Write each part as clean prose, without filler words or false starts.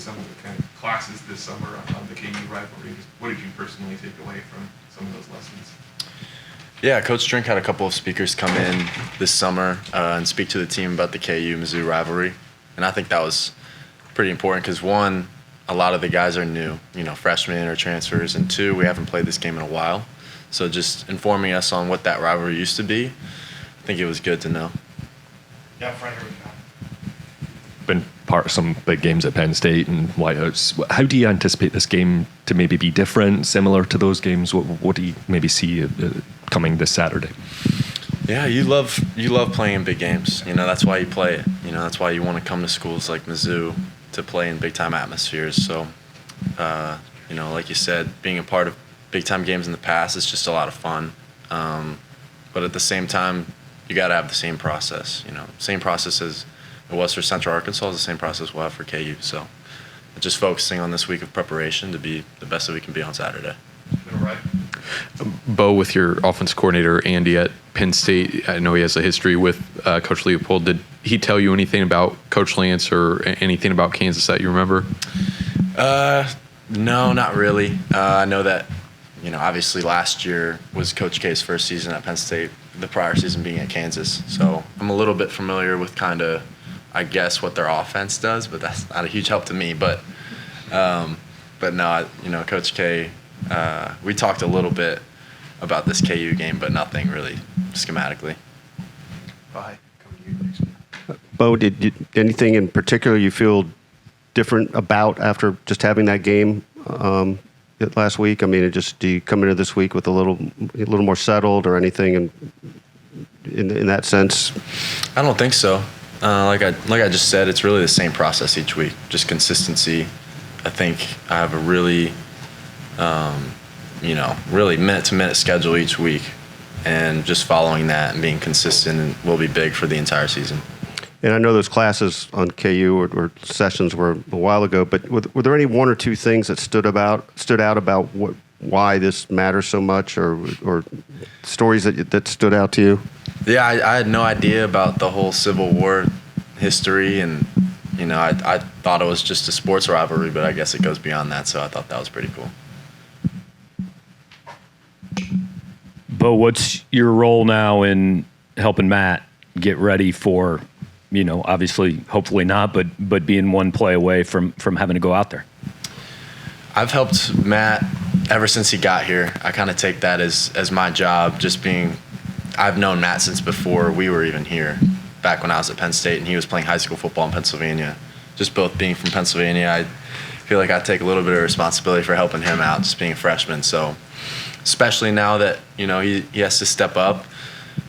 some of the kind of classes this summer on the KU rivalry. What did you personally take away from some of those lessons? Yeah, Coach Drink had a couple of speakers come in this summer and speak to the team about the KU Mizzou rivalry, and I think that was pretty important because one, a lot of the guys are new, freshmen or transfers, and two, we haven't played this game in a while. So just informing us on what that rivalry used to be, I think it was good to know. Yeah, Frank, here we go. Been part of some big games at Penn State and White House. How do you anticipate this game to maybe be different, similar to those games? What do you maybe see coming this Saturday? Yeah, you love playing in big games. That's why you play it. That's why you want to come to schools like Mizzou to play in big-time atmospheres. So, like you said, being a part of big-time games in the past is just a lot of fun. But at the same time, you got to have the same process. Same process as it was for Central Arkansas is the same process we'll have for KU. So just focusing on this week of preparation to be the best that we can be on Saturday. Right. Beau, with your offense coordinator, Andy, at Penn State, I know he has a history with Coach Leopold. Did he tell you anything about Coach Lance or anything about Kansas that you remember? No, not really. I know that, obviously last year was Coach K's first season at Penn State, the prior season being at Kansas. So I'm a little bit familiar with kind of, I guess, what their offense does, but that's not a huge help to me. But no, Coach K, we talked a little bit about this KU game, but nothing really schematically. Bye. Come to you next. Beau, anything in particular you feel different about after just having that game last week? I mean, do you come into this week with a little more settled or anything in that sense? I don't think so. Like I just said, it's really the same process each week, just consistency. I think I have a really really minute-to-minute schedule each week, and just following that and being consistent will be big for the entire season. And I know those classes on KU or sessions were a while ago, but were there any one or two things that stood out about why this matters so much, or stories that stood out to you? Yeah, I had no idea about the whole Civil War history, and I thought it was just a sports rivalry, but I guess it goes beyond that, so I thought that was pretty cool. Beau, what's your role now in helping Matt get ready for, obviously, hopefully not, but being one play away from having to go out there? I've helped Matt ever since he got here. I kind of take that as my job, I've known Matt since before we were even here, back when I was at Penn State and he was playing high school football in Pennsylvania. Just both being from Pennsylvania, I feel like I take a little bit of responsibility for helping him out, just being a freshman. So especially now that, he has to step up,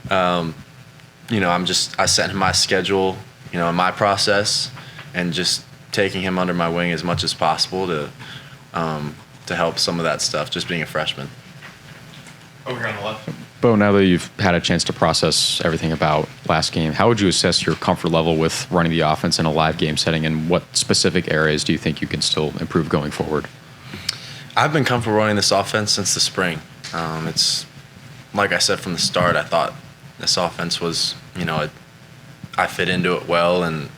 I sent him my schedule, in my process, and just taking him under my wing as much as possible to help some of that stuff, just being a freshman. Over here on the left. Beau, now that you've had a chance to process everything about last game, how would you assess your comfort level with running the offense in a live game setting, and what specific areas do you think you can still improve going forward? I've been comfortable running this offense since the spring. It's like I said from the start, I thought this offense was, I fit into it well, and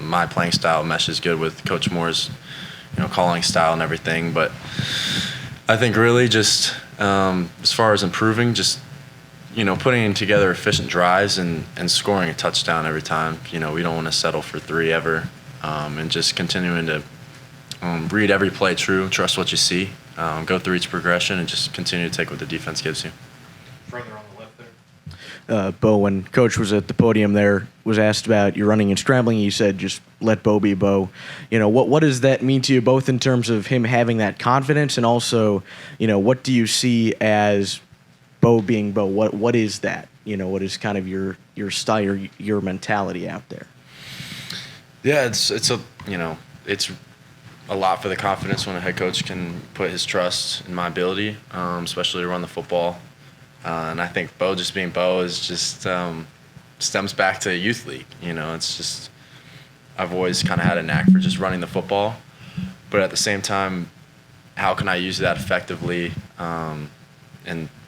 my playing style meshes good with Coach Moore's, calling style and everything. But I think really just as far as improving, just putting together efficient drives and scoring a touchdown every time. We don't want to settle for three ever, and just continuing to read every play true, trust what you see, go through each progression, and just continue to take what the defense gives you. Further on the left there. Beau, when Coach was at the podium there, was asked about your running and scrambling, you said just let Beau be Beau. What does that mean to you, both in terms of him having that confidence and also, what do you see as Beau being Beau? What is that? What is kind of your style, your mentality out there? Yeah, it's a lot for the confidence when a head coach can put his trust in my ability, especially to run the football. And I think Beau just being Beau is just stems back to youth league. It's just I've always kind of had a knack for just running the football, but at the same time, how can I use that effectively and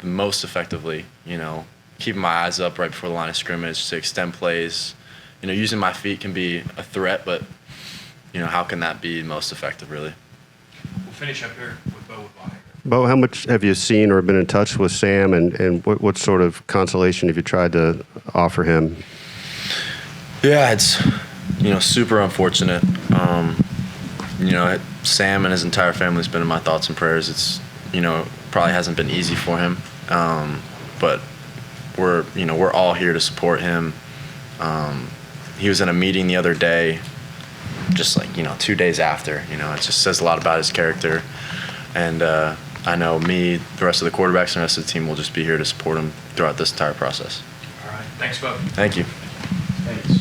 the most effectively? Keeping my eyes up right before the line of scrimmage to extend plays. Using my feet can be a threat, but how can that be most effective, really? We'll finish up here with Beau with Lonnie. Bo, how much have you seen or been in touch with Sam, and what sort of consolation have you tried to offer him? Yeah, it's super unfortunate. Sam and his entire family's been in my thoughts and prayers. It's probably hasn't been easy for him, but we're all here to support him. He was in a meeting the other day, just 2 days after. It just says a lot about his character, and I know me, the rest of the quarterbacks, and the rest of the team will just be here to support him throughout this entire process. All right. Thanks, Beau. Thank you. Thanks.